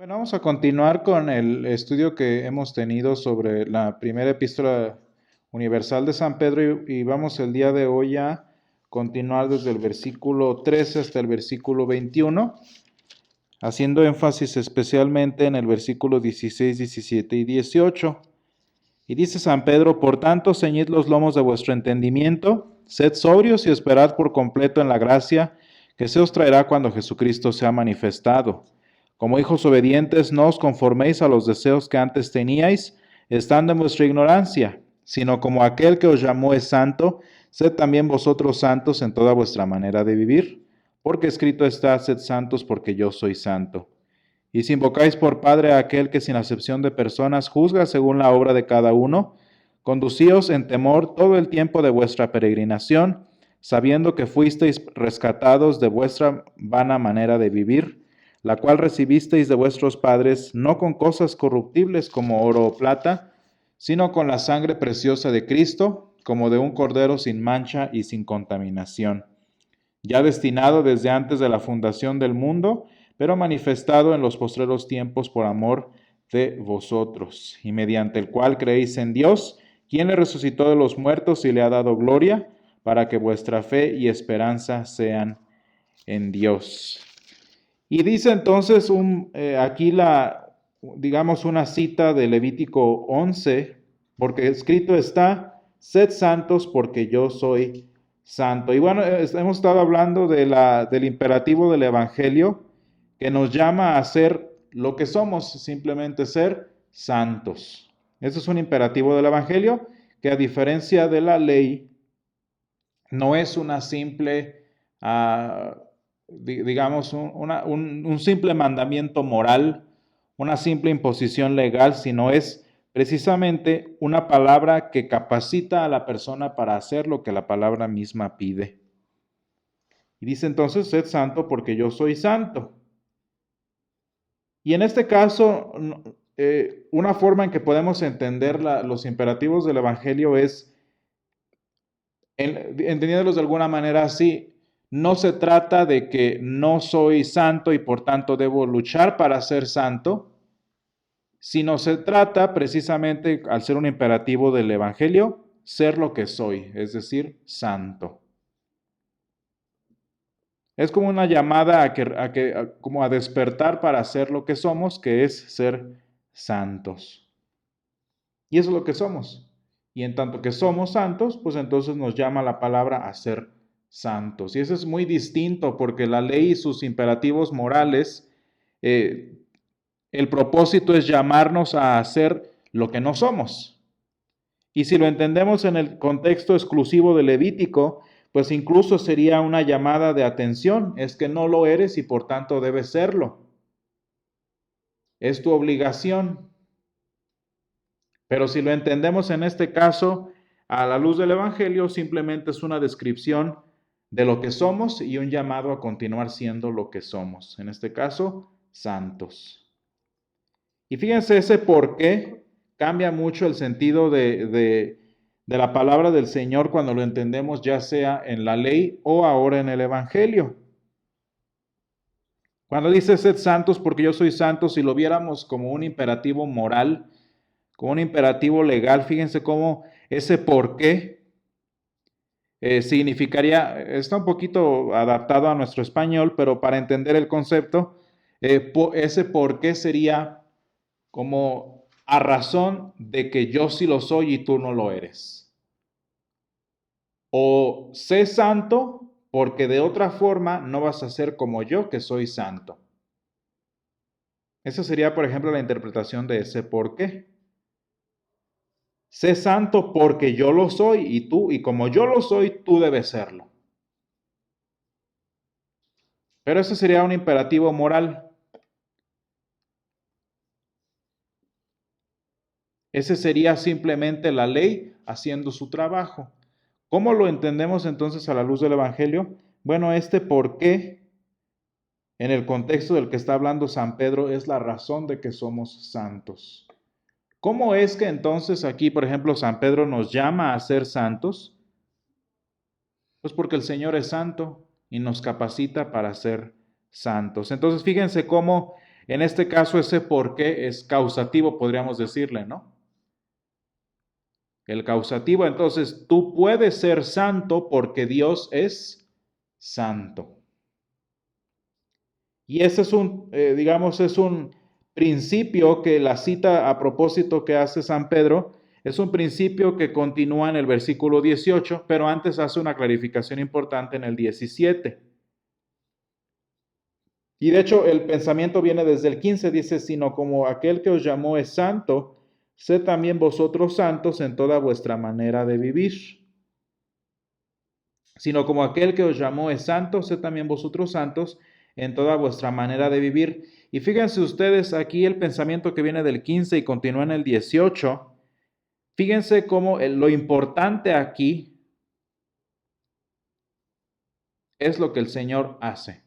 Bueno, vamos a continuar con el estudio que hemos tenido sobre la primera epístola universal de San Pedro y vamos el día de hoy a continuar desde el versículo 13 hasta el versículo 21, haciendo énfasis especialmente en el versículo 16, 17 y 18. Y dice San Pedro: por tanto, ceñid los lomos de vuestro entendimiento, sed sobrios y esperad por completo en la gracia que se os traerá cuando Jesucristo sea manifestado. Como hijos obedientes, no os conforméis a los deseos que antes teníais, estando en vuestra ignorancia, sino como aquel que os llamó es santo, sed también vosotros santos en toda vuestra manera de vivir, porque escrito está: sed santos porque yo soy santo. Y si invocáis por Padre a aquel que sin acepción de personas juzga según la obra de cada uno, conducíos en temor todo el tiempo de vuestra peregrinación, sabiendo que fuisteis rescatados de vuestra vana manera de vivir, la cual recibisteis de vuestros padres, no con cosas corruptibles como oro o plata, sino con la sangre preciosa de Cristo, como de un cordero sin mancha y sin contaminación, ya destinado desde antes de la fundación del mundo, pero manifestado en los postreros tiempos por amor de vosotros, y mediante el cual creéis en Dios, quien le resucitó de los muertos y le ha dado gloria, para que vuestra fe y esperanza sean en Dios. Y dice entonces aquí digamos una cita de Levítico 11, porque escrito está: sed santos porque yo soy santo. Y bueno, hemos estado hablando del imperativo del Evangelio que nos llama a ser lo que somos, simplemente ser santos. Ese es un imperativo del Evangelio que, a diferencia de la ley, no es una simple, digamos, un simple mandamiento moral, una simple imposición legal, sino es precisamente una palabra que capacita a la persona para hacer lo que la palabra misma pide. Y dice entonces: sed santo porque yo soy santo. Y en este caso, una forma en que podemos entender los imperativos del Evangelio es, entendiéndolos de alguna manera así: no se trata de que no soy santo y por tanto debo luchar para ser santo, sino se trata precisamente, al ser un imperativo del Evangelio, ser lo que soy, es decir, santo. Es como una llamada como a despertar para ser lo que somos, que es ser santos. Y eso es lo que somos. Y en tanto que somos santos, pues entonces nos llama la palabra a ser santos. Y eso es muy distinto, porque la ley y sus imperativos morales, el propósito es llamarnos a hacer lo que no somos. Y si lo entendemos en el contexto exclusivo de Levítico, pues incluso sería una llamada de atención: es que no lo eres y por tanto debes serlo. Es tu obligación. Pero si lo entendemos en este caso, a la luz del Evangelio, simplemente es una descripción de lo que somos y un llamado a continuar siendo lo que somos. En este caso, santos. Y fíjense, ese por qué cambia mucho el sentido de la palabra del Señor cuando lo entendemos, ya sea en la ley o ahora en el Evangelio. Cuando dice sed santos porque yo soy santo, si lo viéramos como un imperativo moral, como un imperativo legal, fíjense cómo ese por qué significaría, está un poquito adaptado a nuestro español, pero para entender el concepto, ese por qué sería como a razón de que yo sí lo soy y tú no lo eres. O sé santo porque de otra forma no vas a ser como yo, que soy santo. Esa sería, por ejemplo, la interpretación de ese por qué. Sé santo porque yo lo soy y tú, y como yo lo soy, tú debes serlo. Pero ese sería un imperativo moral. Ese sería simplemente la ley haciendo su trabajo. ¿Cómo lo entendemos entonces a la luz del Evangelio? Bueno, este por qué, en el contexto del que está hablando San Pedro, es la razón de que somos santos. ¿Cómo es que entonces aquí, por ejemplo, San Pedro nos llama a ser santos? Pues porque el Señor es santo y nos capacita para ser santos. Entonces, fíjense cómo En este caso, ese por qué es causativo, podríamos decirle, ¿no? El causativo, entonces, tú puedes ser santo porque Dios es santo. Y ese es es un principio que la cita a propósito que hace San Pedro, es un principio que continúa en el versículo 18, pero antes hace una clarificación importante en el 17. Y de hecho el pensamiento viene desde el 15, dice, sino como aquel que os llamó es santo, sed también vosotros santos en toda vuestra manera de vivir. Sino como aquel que os llamó es santo, sed también vosotros santos en toda vuestra manera de vivir. Y fíjense ustedes aquí el pensamiento que viene del 15 y continúa en el 18. Fíjense cómo lo importante aquí es lo que el Señor hace.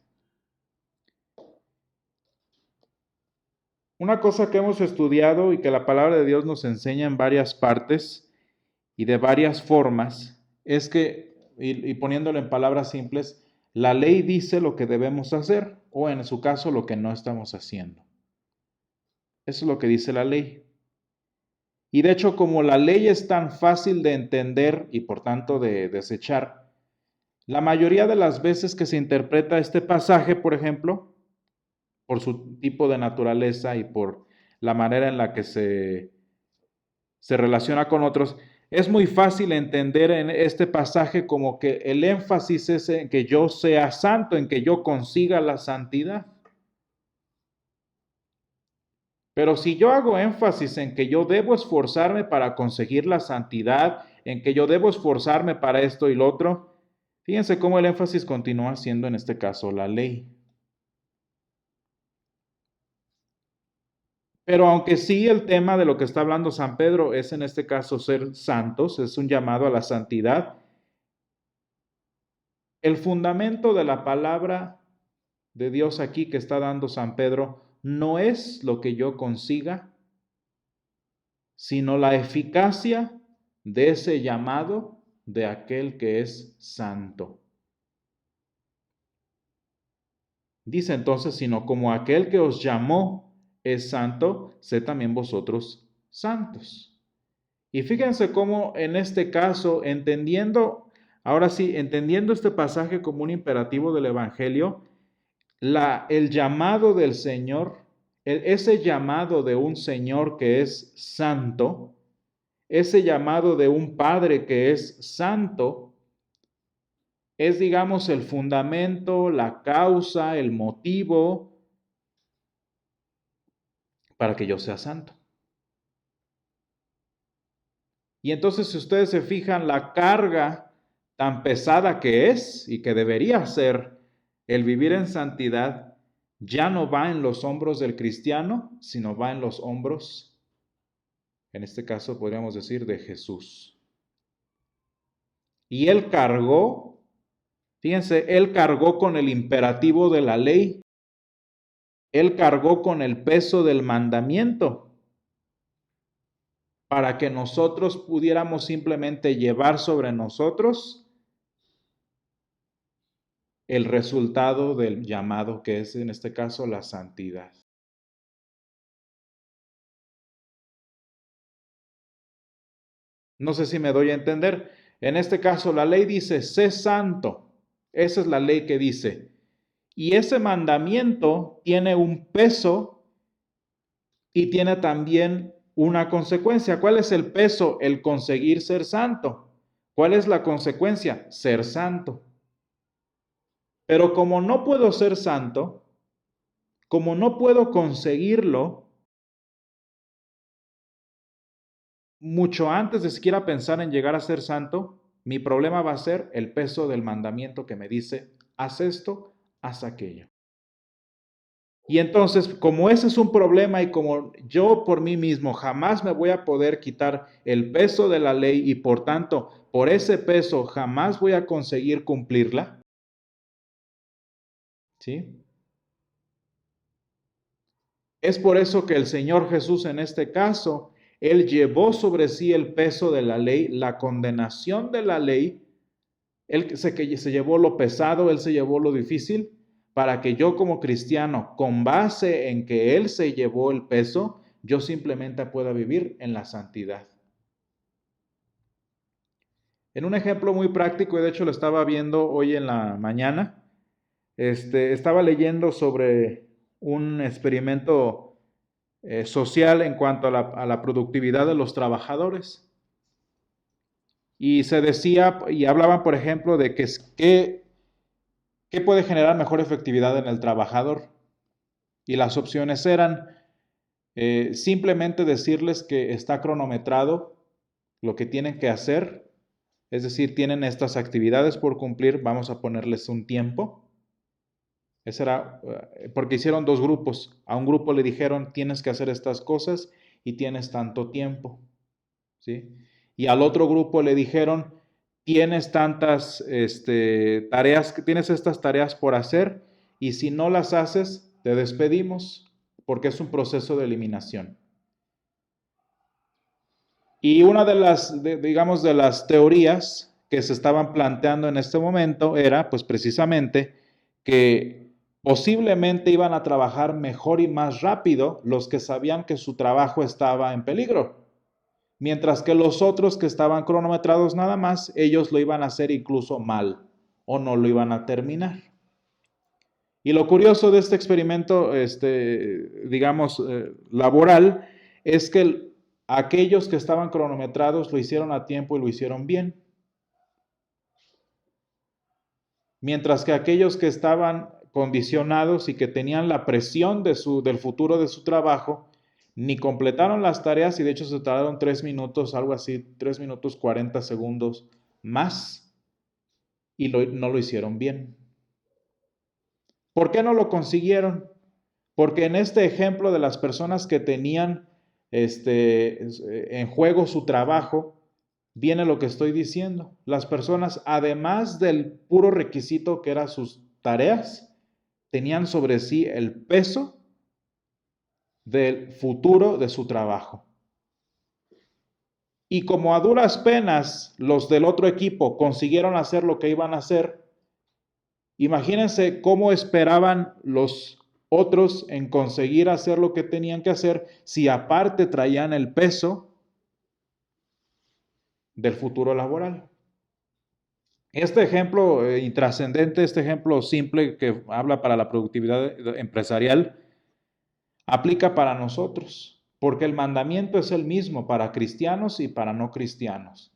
Una cosa que hemos estudiado y que la palabra de Dios nos enseña en varias partes y de varias formas es que, y poniéndolo en palabras simples, la ley dice lo que debemos hacer o en su caso lo que no estamos haciendo. Eso es lo que dice la ley. Y de hecho, como la ley es tan fácil de entender y por tanto de desechar, la mayoría de las veces que se interpreta este pasaje, por ejemplo, por su tipo de naturaleza y por la manera en la que se relaciona con otros, es muy fácil entender en este pasaje como que el énfasis es en que yo sea santo, en que yo consiga la santidad. Pero si yo hago énfasis en que yo debo esforzarme para conseguir la santidad, en que yo debo esforzarme para esto y lo otro, fíjense cómo el énfasis continúa siendo en este caso la ley. Pero aunque sí el tema de lo que está hablando San Pedro es en este caso ser santos, es un llamado a la santidad, el fundamento de la palabra de Dios aquí que está dando San Pedro no es lo que yo consiga, sino la eficacia de ese llamado de aquel que es santo. Dice entonces, sino como aquel que os llamó es santo, sed también vosotros santos. Y fíjense cómo en este caso, entendiendo este pasaje como un imperativo del Evangelio, el llamado del Señor, ese llamado de un Señor que es santo, ese llamado de un Padre que es santo, es, digamos, el fundamento, la causa, el motivo para que yo sea santo. Y entonces, si ustedes se fijan, la carga tan pesada que es y que debería ser el vivir en santidad, ya no va en los hombros del cristiano, sino va en los hombros, en este caso podríamos decir, de Jesús. Y Él cargó, fíjense, Él cargó con el imperativo de la ley, Él cargó con el peso del mandamiento, para que nosotros pudiéramos simplemente llevar sobre nosotros el resultado del llamado, que es en este caso la santidad. No sé si me doy a entender. En este caso la ley dice, sé santo. Esa es la ley que dice. Y ese mandamiento tiene un peso y tiene también una consecuencia. ¿Cuál es el peso? El conseguir ser santo. ¿Cuál es la consecuencia? Ser santo. Pero como no puedo ser santo, como no puedo conseguirlo, mucho antes de siquiera pensar en llegar a ser santo, mi problema va a ser el peso del mandamiento que me dice, haz esto, haz aquello. Y entonces, como ese es un problema y como yo por mí mismo jamás me voy a poder quitar el peso de la ley y por tanto, por ese peso jamás voy a conseguir cumplirla, ¿sí? Es por eso que el Señor Jesús en este caso, Él llevó sobre sí el peso de la ley, la condenación de la ley. Él se llevó lo pesado, Él se llevó lo difícil, para que yo como cristiano, con base en que Él se llevó el peso, yo simplemente pueda vivir en la santidad. En un ejemplo muy práctico, y de hecho lo estaba viendo hoy en la mañana, estaba leyendo sobre un experimento social en cuanto a la productividad de los trabajadores. Y se decía, y hablaban, por ejemplo, de qué puede generar mejor efectividad en el trabajador. Y las opciones eran simplemente decirles que está cronometrado lo que tienen que hacer, es decir, tienen estas actividades por cumplir, vamos a ponerles un tiempo. Ese era, porque hicieron dos grupos. A un grupo le dijeron, tienes que hacer estas cosas y tienes tanto tiempo, ¿sí? Y al otro grupo le dijeron, tienes tantas tareas, tienes estas tareas por hacer y si no las haces, te despedimos porque es un proceso de eliminación. Y una de las, digamos, de las teorías que se estaban planteando en este momento era, pues precisamente, que posiblemente iban a trabajar mejor y más rápido los que sabían que su trabajo estaba en peligro, mientras que los otros que estaban cronometrados nada más, ellos lo iban a hacer incluso mal o no lo iban a terminar. Y lo curioso de este experimento, digamos, laboral, es que aquellos que estaban cronometrados lo hicieron a tiempo y lo hicieron bien. Mientras que aquellos que estaban condicionados y que tenían la presión del futuro de su trabajo, ni completaron las tareas y de hecho se tardaron 3 minutos, algo así, 3 minutos 40 segundos más y no lo hicieron bien. ¿Por qué no lo consiguieron? Porque en este ejemplo de las personas que tenían en juego su trabajo, viene lo que estoy diciendo. Las personas, además del puro requisito que eran sus tareas, tenían sobre sí el peso del futuro de su trabajo. Y como a duras penas los del otro equipo consiguieron hacer lo que iban a hacer, imagínense cómo esperaban los otros en conseguir hacer lo que tenían que hacer si aparte traían el peso del futuro laboral. Este ejemplo intrascendente, este ejemplo simple que habla para la productividad empresarial, aplica para nosotros, porque el mandamiento es el mismo para cristianos y para no cristianos.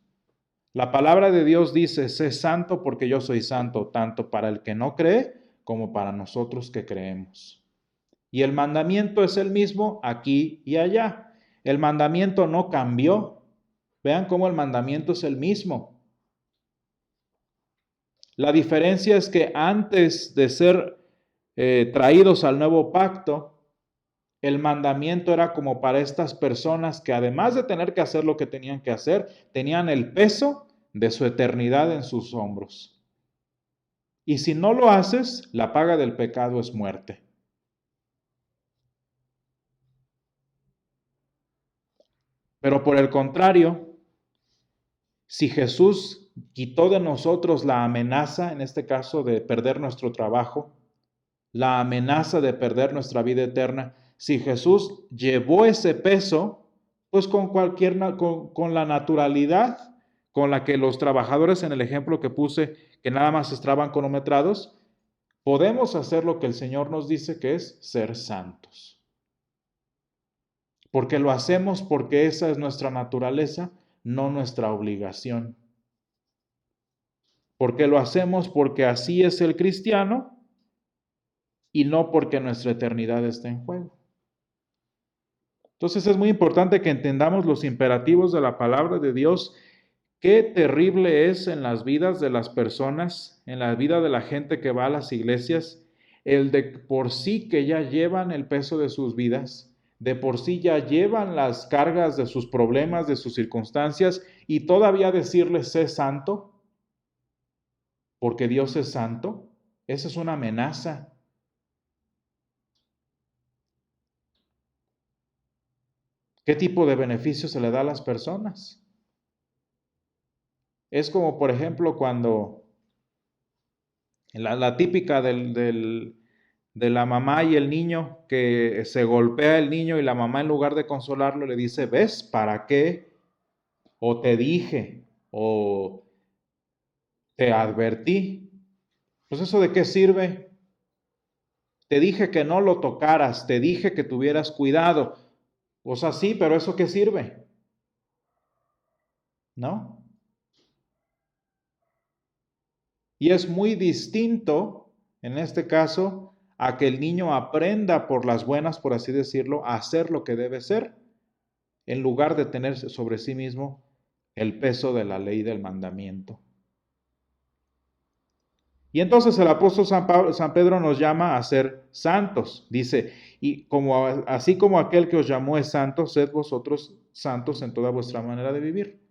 La palabra de Dios dice, sé santo porque yo soy santo, tanto para el que no cree como para nosotros que creemos. Y el mandamiento es el mismo aquí y allá. El mandamiento no cambió. Vean cómo el mandamiento es el mismo. La diferencia es que antes de ser traídos al nuevo pacto, el mandamiento era como para estas personas que además de tener que hacer lo que tenían que hacer, tenían el peso de su eternidad en sus hombros. Y si no lo haces, la paga del pecado es muerte. Pero por el contrario, si Jesús quitó de nosotros la amenaza, en este caso de perder nuestro trabajo, la amenaza de perder nuestra vida eterna, si Jesús llevó ese peso, pues con la naturalidad con la que los trabajadores en el ejemplo que puse, que nada más estaban cronometrados, podemos hacer lo que el Señor nos dice que es ser santos. Porque lo hacemos porque esa es nuestra naturaleza, no nuestra obligación. Porque lo hacemos porque así es el cristiano y no porque nuestra eternidad está en juego. Entonces es muy importante que entendamos los imperativos de la palabra de Dios. Qué terrible es en las vidas de las personas, en la vida de la gente que va a las iglesias, el de por sí que ya llevan el peso de sus vidas, de por sí ya llevan las cargas de sus problemas, de sus circunstancias, y todavía decirles sé santo, porque Dios es santo, esa es una amenaza. ¿Qué tipo de beneficio se le da a las personas? Es como, por ejemplo, cuando la típica de la mamá y el niño, que se golpea el niño y la mamá en lugar de consolarlo le dice, ¿ves para qué? O te dije, o te advertí. Pues ¿eso de qué sirve? Te dije que no lo tocaras, te dije que tuvieras cuidado. O sea, sí, pero ¿eso qué sirve? ¿No? Y es muy distinto, en este caso, a que el niño aprenda por las buenas, por así decirlo, a hacer lo que debe ser, en lugar de tener sobre sí mismo el peso de la ley del mandamiento. Y entonces el apóstol San Pedro nos llama a ser santos. Dice, y así como aquel que os llamó es santo, sed vosotros santos en toda vuestra manera de vivir.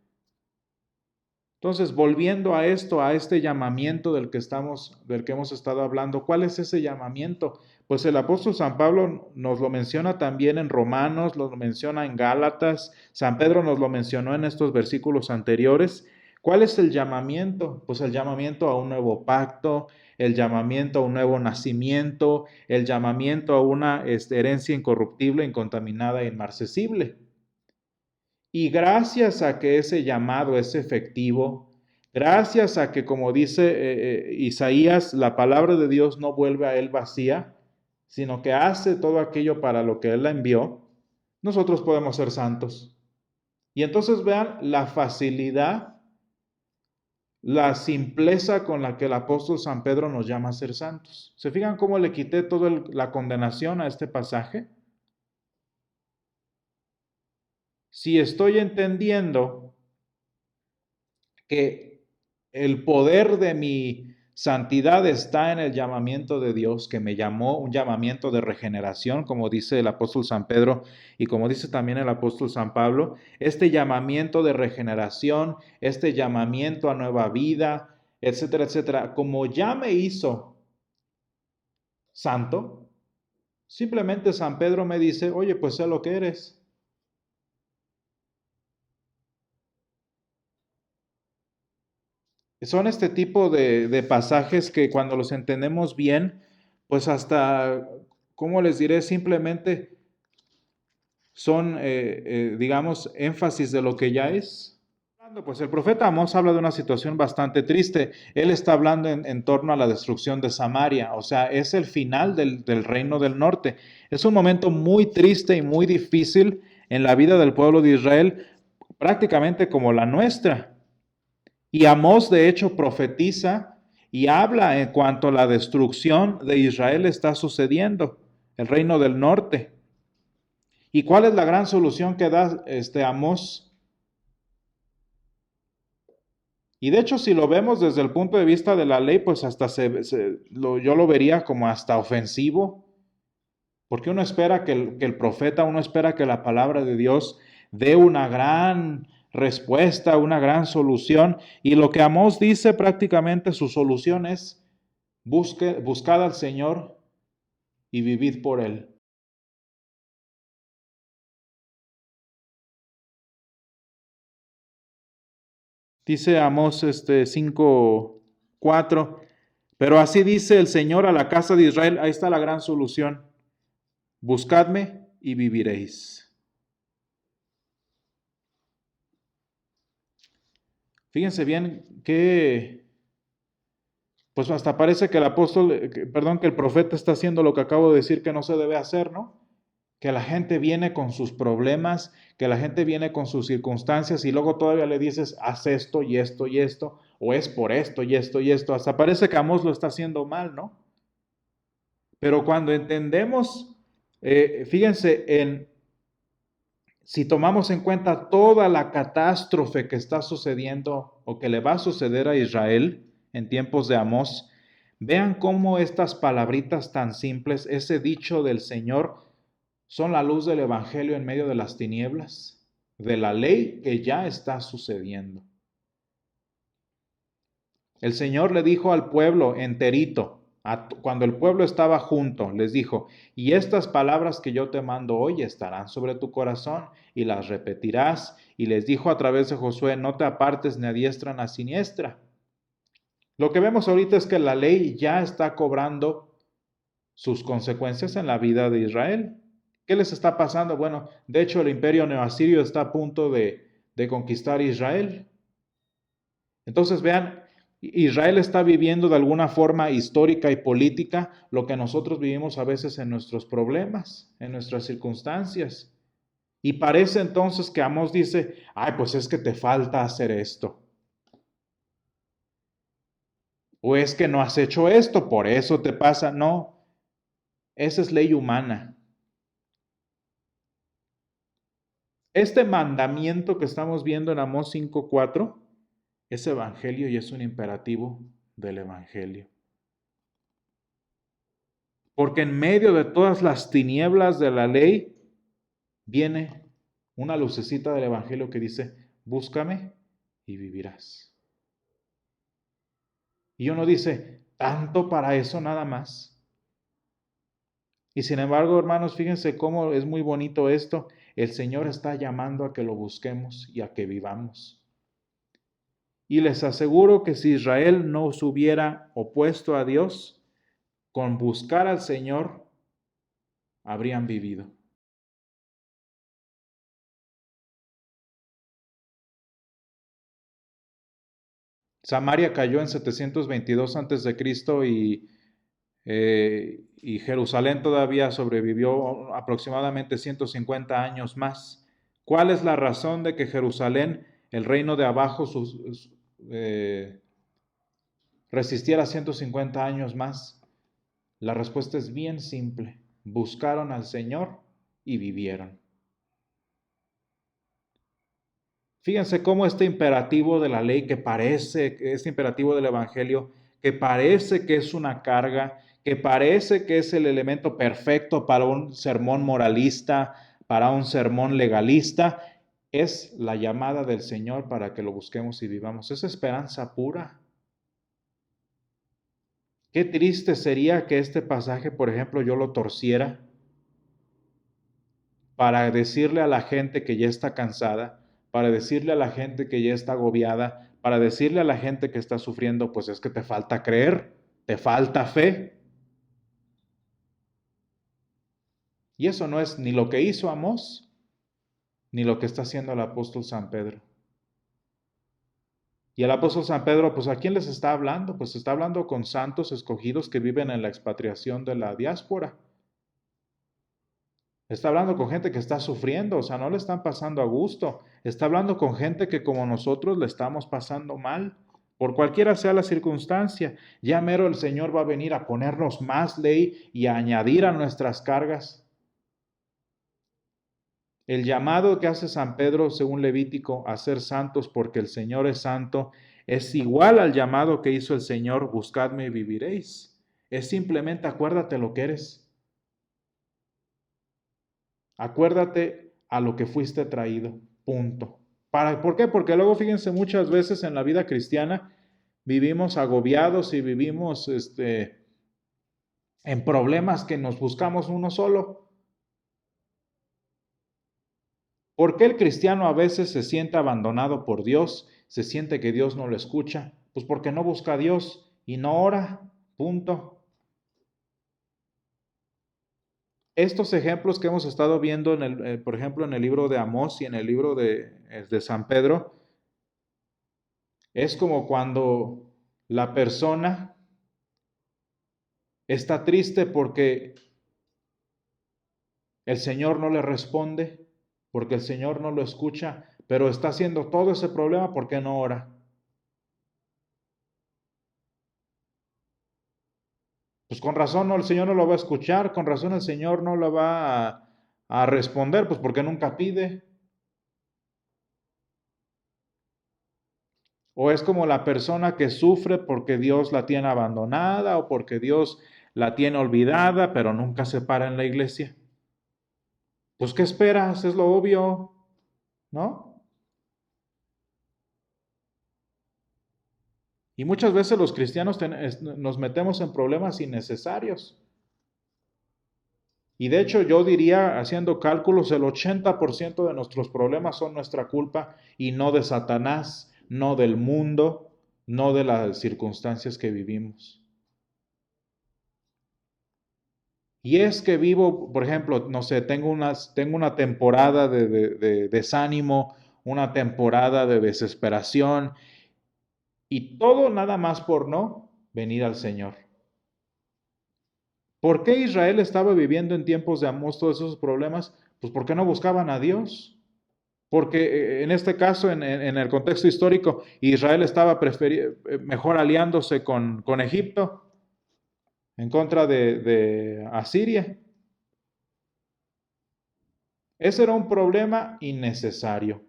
Entonces, volviendo a esto, a este llamamiento del que hemos estado hablando, ¿cuál es ese llamamiento? Pues el apóstol San Pablo nos lo menciona también en Romanos, lo menciona en Gálatas, San Pedro nos lo mencionó en estos versículos anteriores. ¿Cuál es el llamamiento? Pues el llamamiento a un nuevo pacto, el llamamiento a un nuevo nacimiento, el llamamiento a una herencia incorruptible, incontaminada e inmarcesible. Y gracias a que ese llamado es efectivo, gracias a que, como dice Isaías, la palabra de Dios no vuelve a él vacía, sino que hace todo aquello para lo que él la envió, nosotros podemos ser santos. Y entonces vean la facilidad, la simpleza con la que el apóstol San Pedro nos llama a ser santos. ¿Se fijan cómo le quité toda la condenación a este pasaje? Si estoy entendiendo que el poder de mi santidad está en el llamamiento de Dios, que me llamó un llamamiento de regeneración, como dice el apóstol San Pedro y como dice también el apóstol San Pablo, este llamamiento de regeneración, este llamamiento a nueva vida, etcétera, etcétera, como ya me hizo santo, simplemente San Pedro me dice, oye, pues sé lo que eres. Son este tipo de pasajes que cuando los entendemos bien, pues hasta, ¿cómo les diré? Simplemente son, digamos, énfasis de lo que ya es. Pues el profeta Amós habla de una situación bastante triste. Él está hablando en torno a la destrucción de Samaria, o sea, es el final del reino del norte. Es un momento muy triste y muy difícil en la vida del pueblo de Israel, prácticamente como la nuestra. Y Amós, de hecho, profetiza y habla en cuanto a la destrucción de Israel está sucediendo, el reino del norte. ¿Y cuál es la gran solución que da Amós? Y de hecho, si lo vemos desde el punto de vista de la ley, pues hasta yo lo vería como hasta ofensivo, porque uno espera que el profeta, uno espera que la palabra de Dios dé una gran respuesta, una gran solución. Y lo que Amós dice prácticamente su solución es buscad al Señor y vivid por Él. Dice Amós 5:4, pero así dice el Señor a la casa de Israel, ahí está la gran solución, buscadme y viviréis. Fíjense bien que, pues hasta parece que el apóstol, que el profeta está haciendo lo que acabo de decir que no se debe hacer, ¿no? Que la gente viene con sus problemas, que la gente viene con sus circunstancias y luego todavía le dices, haz esto y esto y esto, o es por esto y esto y esto. Hasta parece que Amós lo está haciendo mal, ¿no? Pero cuando entendemos, fíjense, si tomamos en cuenta toda la catástrofe que está sucediendo o que le va a suceder a Israel en tiempos de Amós, vean cómo estas palabritas tan simples, ese dicho del Señor, son la luz del Evangelio en medio de las tinieblas, de la ley que ya está sucediendo. El Señor le dijo al pueblo enterito, cuando el pueblo estaba junto, les dijo, y estas palabras que yo te mando hoy estarán sobre tu corazón y las repetirás. Y les dijo a través de Josué, no te apartes ni a diestra ni a siniestra. Lo que vemos ahorita es que la ley ya está cobrando sus consecuencias en la vida de Israel. ¿Qué les está pasando? Bueno, de hecho el imperio neoasirio está a punto de conquistar Israel. Entonces vean, Israel está viviendo de alguna forma histórica y política lo que nosotros vivimos a veces en nuestros problemas, en nuestras circunstancias. Y parece entonces que Amós dice, ay, pues es que te falta hacer esto. O es que no has hecho esto, por eso te pasa. No, esa es ley humana. Este mandamiento que estamos viendo en Amós 5:4 es evangelio y es un imperativo del evangelio. Porque en medio de todas las tinieblas de la ley viene una lucecita del evangelio que dice, búscame y vivirás. Y uno dice, ¿tanto para eso nada más? Y sin embargo, hermanos, fíjense cómo es muy bonito esto. El Señor está llamando a que lo busquemos y a que vivamos. Y les aseguro que si Israel no se hubiera opuesto a Dios, con buscar al Señor, habrían vivido. Samaria cayó en 722 a.C. Y Jerusalén todavía sobrevivió aproximadamente 150 años más. ¿Cuál es la razón de que Jerusalén, el reino de abajo, resistiera 150 años más? La respuesta es bien simple. Buscaron al Señor y vivieron. Fíjense cómo este imperativo de la ley que parece, este imperativo del Evangelio, que parece que es una carga, que parece que es el elemento perfecto para un sermón moralista, para un sermón legalista, es la llamada del Señor para que lo busquemos y vivamos. Es esperanza pura. Qué triste sería que este pasaje, por ejemplo, yo lo torciera para decirle a la gente que ya está cansada, para decirle a la gente que ya está agobiada, para decirle a la gente que está sufriendo, pues es que te falta creer, te falta fe. Y eso no es ni lo que hizo Amós, ni lo que está haciendo el apóstol San Pedro. Y el apóstol San Pedro, pues ¿a quién les está hablando? Pues está hablando con santos escogidos que viven en la expatriación de la diáspora. Está hablando con gente que está sufriendo, o sea, no le están pasando a gusto. Está hablando con gente que como nosotros le estamos pasando mal, por cualquiera sea la circunstancia. Ya mero el Señor va a venir a ponernos más ley y a añadir a nuestras cargas. El llamado que hace San Pedro, según Levítico, a ser santos porque el Señor es santo, es igual al llamado que hizo el Señor, buscadme y viviréis. Es simplemente acuérdate lo que eres. Acuérdate a lo que fuiste traído. Punto. ¿Por qué? Porque luego, fíjense, muchas veces en la vida cristiana vivimos agobiados y vivimos en problemas que nos buscamos uno solo. ¿Por qué el cristiano a veces se siente abandonado por Dios? Se siente que Dios no lo escucha. Pues porque no busca a Dios y no ora. Punto. Estos ejemplos que hemos estado viendo, por ejemplo, en el libro de Amós y en el libro de San Pedro, es como cuando la persona está triste porque el Señor no le responde, porque el Señor no lo escucha, pero está haciendo todo ese problema porque no ora. Pues con razón no, el Señor no lo va a escuchar, con razón el Señor no lo va a responder, pues porque nunca pide. O es como la persona que sufre porque Dios la tiene abandonada o porque Dios la tiene olvidada, pero nunca se para en la iglesia. Pues ¿qué esperas? Es lo obvio, ¿no? Y muchas veces los cristianos nos metemos en problemas innecesarios. Y de hecho yo diría, haciendo cálculos, el 80% de nuestros problemas son nuestra culpa y no de Satanás, no del mundo, no de las circunstancias que vivimos. Y es que vivo, por ejemplo, no sé, tengo una temporada de desánimo, una temporada de desesperación, y todo nada más por no venir al Señor. ¿Por qué Israel estaba viviendo en tiempos de Amós todos esos problemas? Pues porque no buscaban a Dios. Porque en este caso, en el contexto histórico, Israel estaba mejor aliándose con Egipto en contra de Asiria. Ese era un problema innecesario.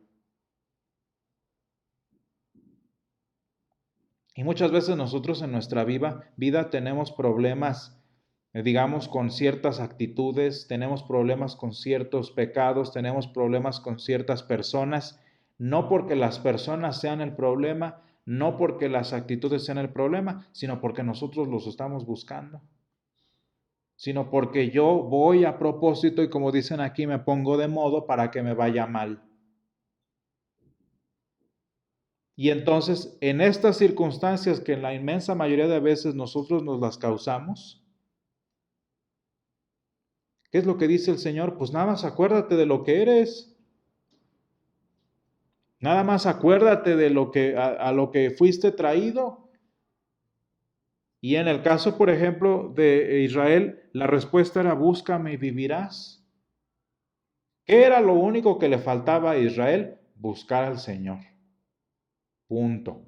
Y muchas veces nosotros en nuestra vida tenemos problemas, digamos, con ciertas actitudes, tenemos problemas con ciertos pecados, tenemos problemas con ciertas personas, no porque las personas sean el problema, no porque las actitudes sean el problema, sino porque nosotros los estamos buscando, sino porque yo voy a propósito y como dicen aquí, me pongo de modo para que me vaya mal. Y entonces, en estas circunstancias que en la inmensa mayoría de veces nosotros nos las causamos, ¿qué es lo que dice el Señor? Pues nada más acuérdate de lo que eres. Nada más acuérdate de lo que a lo que fuiste traído. Y en el caso, por ejemplo, de Israel, la respuesta era búscame y vivirás. ¿Qué era lo único que le faltaba a Israel? Buscar al Señor. Punto.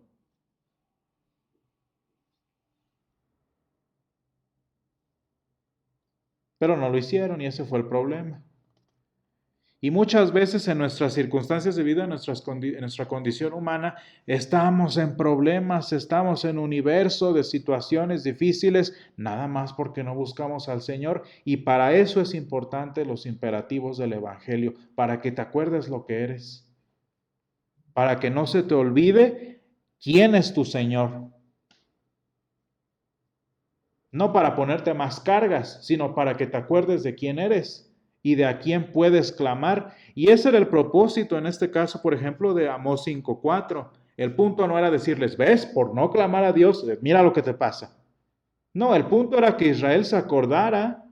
Pero no lo hicieron y ese fue el problema. Y muchas veces en nuestras circunstancias de vida, en nuestra condición humana, estamos en problemas, estamos en un universo de situaciones difíciles, nada más porque no buscamos al Señor. Y para eso es importante los imperativos del Evangelio, para que te acuerdes lo que eres, para que no se te olvide quién es tu Señor. No para ponerte más cargas, sino para que te acuerdes de quién eres y de a quién puedes clamar. Y ese era el propósito en este caso, por ejemplo, de Amós 5:4. El punto no era decirles, ves, por no clamar a Dios, mira lo que te pasa. No, el punto era que Israel se acordara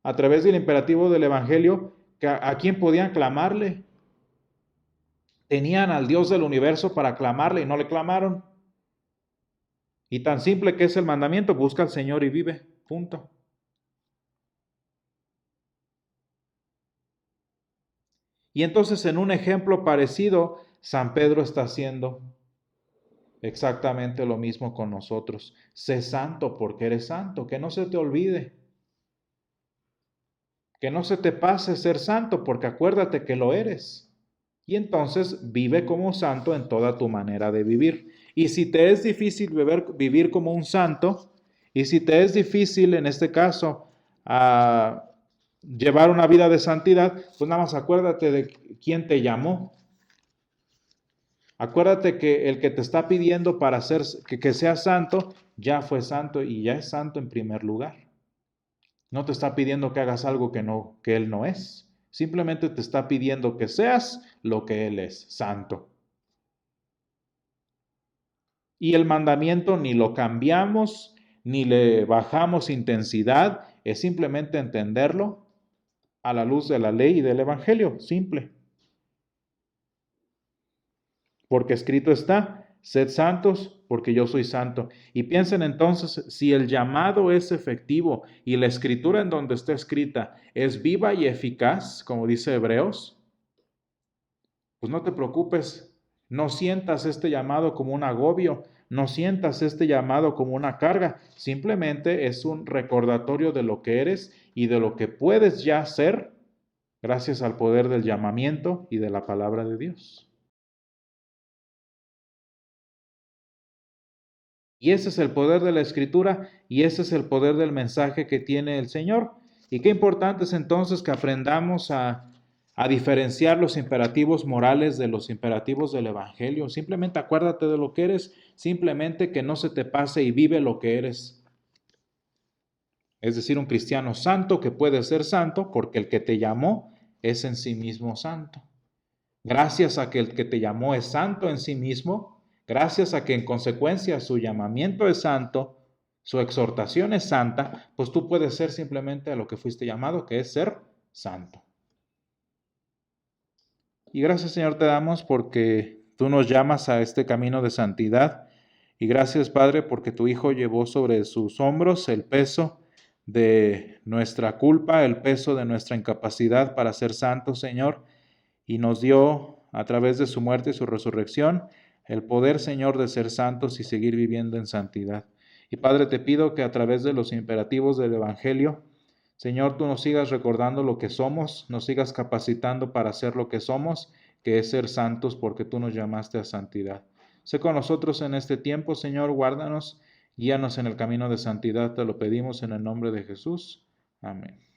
a través del imperativo del Evangelio que a quién podían clamarle. Tenían al Dios del universo para clamarle y no le clamaron. Y tan simple que es el mandamiento, busca al Señor y vive. Punto. Y entonces en un ejemplo parecido, San Pedro está haciendo exactamente lo mismo con nosotros. Sé santo porque eres santo, que no se te olvide, que no se te pase ser santo porque acuérdate que lo eres. Y entonces vive como santo en toda tu manera de vivir. Y si te es difícil vivir como un santo, y si te es difícil en este caso llevar una vida de santidad, pues nada más acuérdate de quién te llamó. Acuérdate que el que te está pidiendo para que seas santo, ya fue santo y ya es santo en primer lugar. No te está pidiendo que hagas algo que él no es. Simplemente te está pidiendo que seas lo que él es, santo. Y el mandamiento ni lo cambiamos, ni le bajamos intensidad, es simplemente entenderlo a la luz de la ley y del evangelio, simple. Porque escrito está, sed santos porque yo soy santo. Y piensen entonces, si el llamado es efectivo y la escritura en donde está escrita es viva y eficaz, como dice Hebreos, pues no te preocupes, no sientas este llamado como un agobio, no sientas este llamado como una carga, simplemente es un recordatorio de lo que eres y de lo que puedes ya ser gracias al poder del llamamiento y de la palabra de Dios. Y ese es el poder de la escritura y ese es el poder del mensaje que tiene el Señor. Y qué importante es entonces que aprendamos a diferenciar los imperativos morales de los imperativos del Evangelio. Simplemente acuérdate de lo que eres, simplemente que no se te pase y vive lo que eres. Es decir, un cristiano santo que puede ser santo porque el que te llamó es en sí mismo santo. Gracias a que el que te llamó es santo en sí mismo, gracias a que en consecuencia su llamamiento es santo, su exhortación es santa, pues tú puedes ser simplemente a lo que fuiste llamado, que es ser santo. Y gracias, Señor, te damos porque tú nos llamas a este camino de santidad. Y gracias, Padre, porque tu Hijo llevó sobre sus hombros el peso de nuestra culpa, el peso de nuestra incapacidad para ser santos, Señor, y nos dio a través de su muerte y su resurrección el poder, Señor, de ser santos y seguir viviendo en santidad. Y Padre, te pido que a través de los imperativos del Evangelio, Señor, tú nos sigas recordando lo que somos, nos sigas capacitando para ser lo que somos, que es ser santos porque tú nos llamaste a santidad. Sé con nosotros en este tiempo, Señor, guárdanos, guíanos en el camino de santidad, te lo pedimos en el nombre de Jesús. Amén.